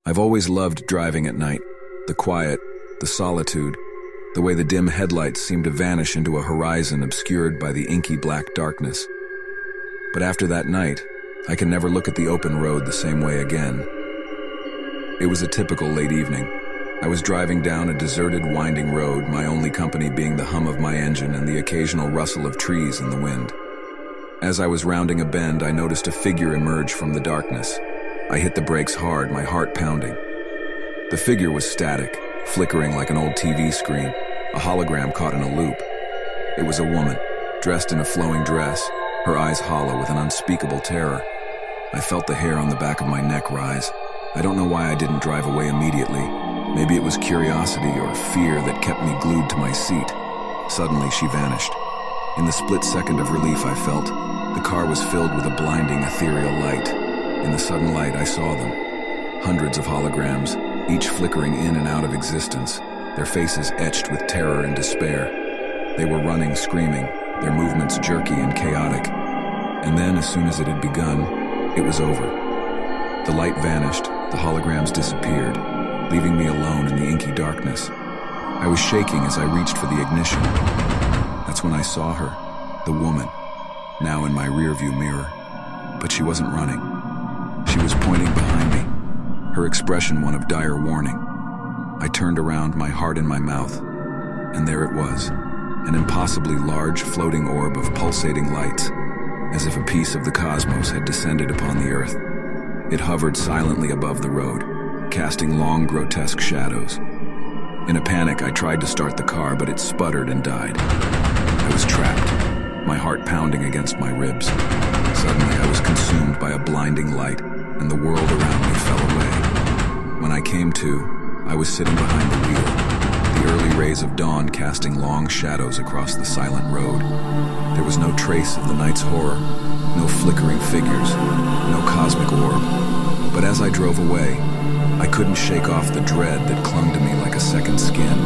I've always loved driving at night. The quiet, the solitude, the way the dim headlights seem to vanish into a horizon obscured by the inky black darkness. But after that night, I can never look at the open road the same way again. It was a typical late evening. I was driving down a deserted, winding road, my only company being the hum of my engine and the occasional rustle of trees in the wind. As I was rounding a bend, I noticed a figure emerge from the darkness. I hit the brakes hard, my heart pounding. The figure was static, flickering like an old TV screen, a hologram caught in a loop. It was a woman, dressed in a flowing dress, her eyes hollow with an unspeakable terror. I felt the hair on the back of my neck rise. I don't know why I didn't drive away immediately. Maybe it was curiosity or fear that kept me glued to my seat. Suddenly, she vanished. In the split second of relief I felt, the car was filled with a blinding, ethereal light. In the sudden light, I saw them. Hundreds of holograms, each flickering in and out of existence, their faces etched with terror and despair. They were running, screaming, their movements jerky and chaotic. And then, as soon as it had begun, it was over. The light vanished, the holograms disappeared, leaving me alone in the inky darkness. I was shaking as I reached for the ignition. That's when I saw her, the woman, now in my rearview mirror. But she wasn't running. She was pointing behind me, her expression one of dire warning. I turned around, my heart in my mouth, and there it was, an impossibly large floating orb of pulsating lights, as if a piece of the cosmos had descended upon the earth. It hovered silently above the road, casting long, grotesque shadows. In a panic, I tried to start the car, but it sputtered and died. I was trapped, my heart pounding against my ribs. Suddenly, I was consumed by a blinding light, and the world around me fell away. When I came to, I was sitting behind the wheel, the early rays of dawn casting long shadows across the silent road. There was no trace of the night's horror, no flickering figures, no cosmic orb. But as I drove away, I couldn't shake off the dread that clung to me like a second skin.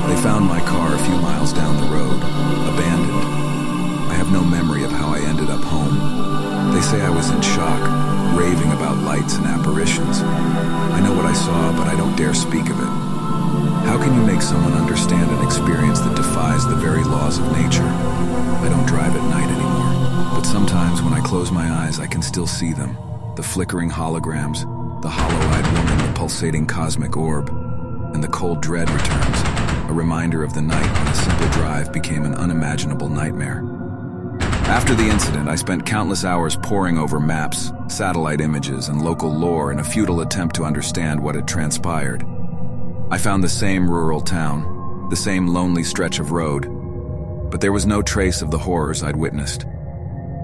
They found my car a few miles down the road, abandoned. I have no memory of how I ended up home. They say I was in shock, raving about lights and apparitions. I know what I saw, but I don't dare speak of it. How can you make someone understand an experience that defies the very laws of nature? I don't drive at night anymore, but sometimes when I close my eyes, I can still see them. The flickering holograms, the hollow-eyed woman, the pulsating cosmic orb, and the cold dread returns, a reminder of the night when a simple drive became an unimaginable nightmare. After the incident, I spent countless hours poring over maps, satellite images, and local lore in a futile attempt to understand what had transpired. I found the same rural town, the same lonely stretch of road, but there was no trace of the horrors I'd witnessed.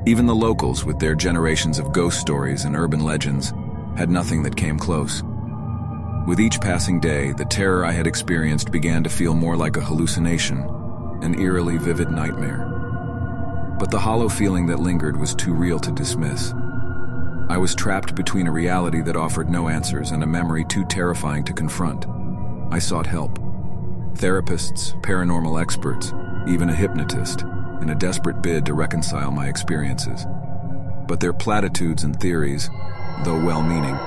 Even the locals, with their generations of ghost stories and urban legends, had nothing that came close. With each passing day, the terror I had experienced began to feel more like a hallucination, an eerily vivid nightmare. But the hollow feeling that lingered was too real to dismiss. I was trapped between a reality that offered no answers and a memory too terrifying to confront. I sought help. Therapists, paranormal experts, even a hypnotist, in a desperate bid to reconcile my experiences. But their platitudes and theories, though well-meaning,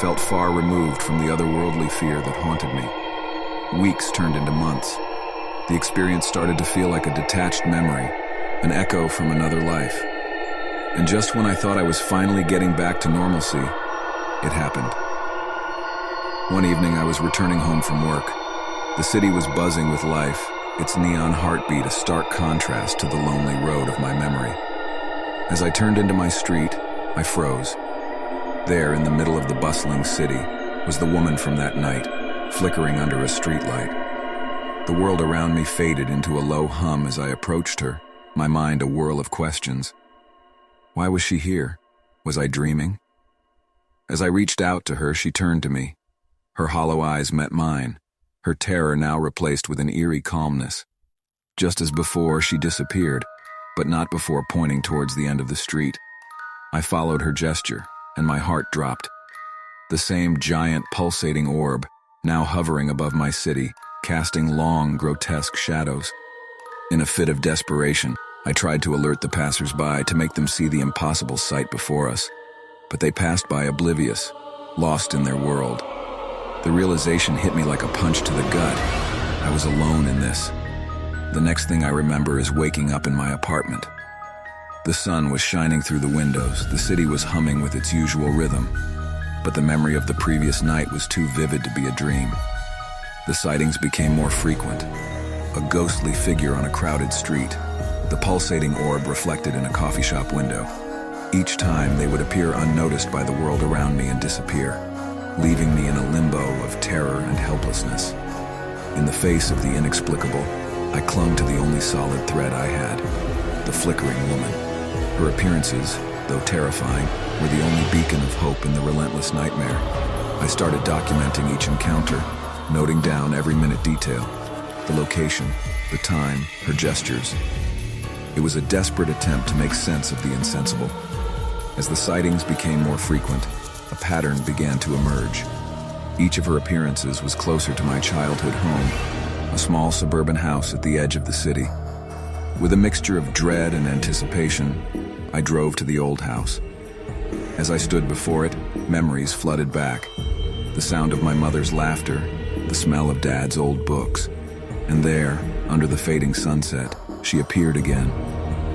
felt far removed from the otherworldly fear that haunted me. Weeks turned into months. The experience started to feel like a detached memory, an echo from another life. And just when I thought I was finally getting back to normalcy, it happened. One evening I was returning home from work. The city was buzzing with life, its neon heartbeat a stark contrast to the lonely road of my memory. As I turned into my street, I froze. There, in the middle of the bustling city, was the woman from that night, flickering under a streetlight. The world around me faded into a low hum as I approached her, my mind a whirl of questions. Why was she here? Was I dreaming? As I reached out to her, she turned to me. Her hollow eyes met mine, her terror now replaced with an eerie calmness. Just as before, she disappeared, but not before pointing towards the end of the street. I followed her gesture, and my heart dropped. The same giant pulsating orb, now hovering above my city, casting long, grotesque shadows. In a fit of desperation, I tried to alert the passers-by to make them see the impossible sight before us, but they passed by oblivious, lost in their world. The realization hit me like a punch to the gut. I was alone in this. The next thing I remember is waking up in my apartment. The sun was shining through the windows, the city was humming with its usual rhythm, but the memory of the previous night was too vivid to be a dream. The sightings became more frequent. A ghostly figure on a crowded street, the pulsating orb reflected in a coffee shop window. Each time they would appear unnoticed by the world around me and disappear, leaving me in a limbo of terror and helplessness. In the face of the inexplicable, I clung to the only solid thread I had, the flickering woman. Her appearances, though terrifying, were the only beacon of hope in the relentless nightmare. I started documenting each encounter, noting down every minute detail, the location, the time, her gestures. It was a desperate attempt to make sense of the insensible. As the sightings became more frequent, a pattern began to emerge. Each of her appearances was closer to my childhood home, a small suburban house at the edge of the city. With a mixture of dread and anticipation, I drove to the old house. As I stood before it, memories flooded back. The sound of my mother's laughter, the smell of Dad's old books. And there, under the fading sunset, she appeared again,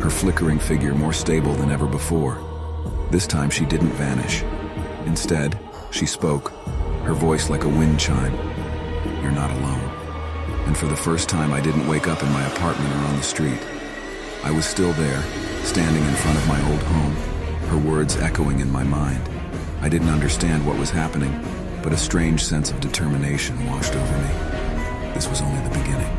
her flickering figure more stable than ever before. This time she didn't vanish. Instead, she spoke, her voice like a wind chime. "You're not alone." And for the first time, I didn't wake up in my apartment or on the street. I was still there, standing in front of my old home, her words echoing in my mind. I didn't understand what was happening, but a strange sense of determination washed over me. This was only the beginning.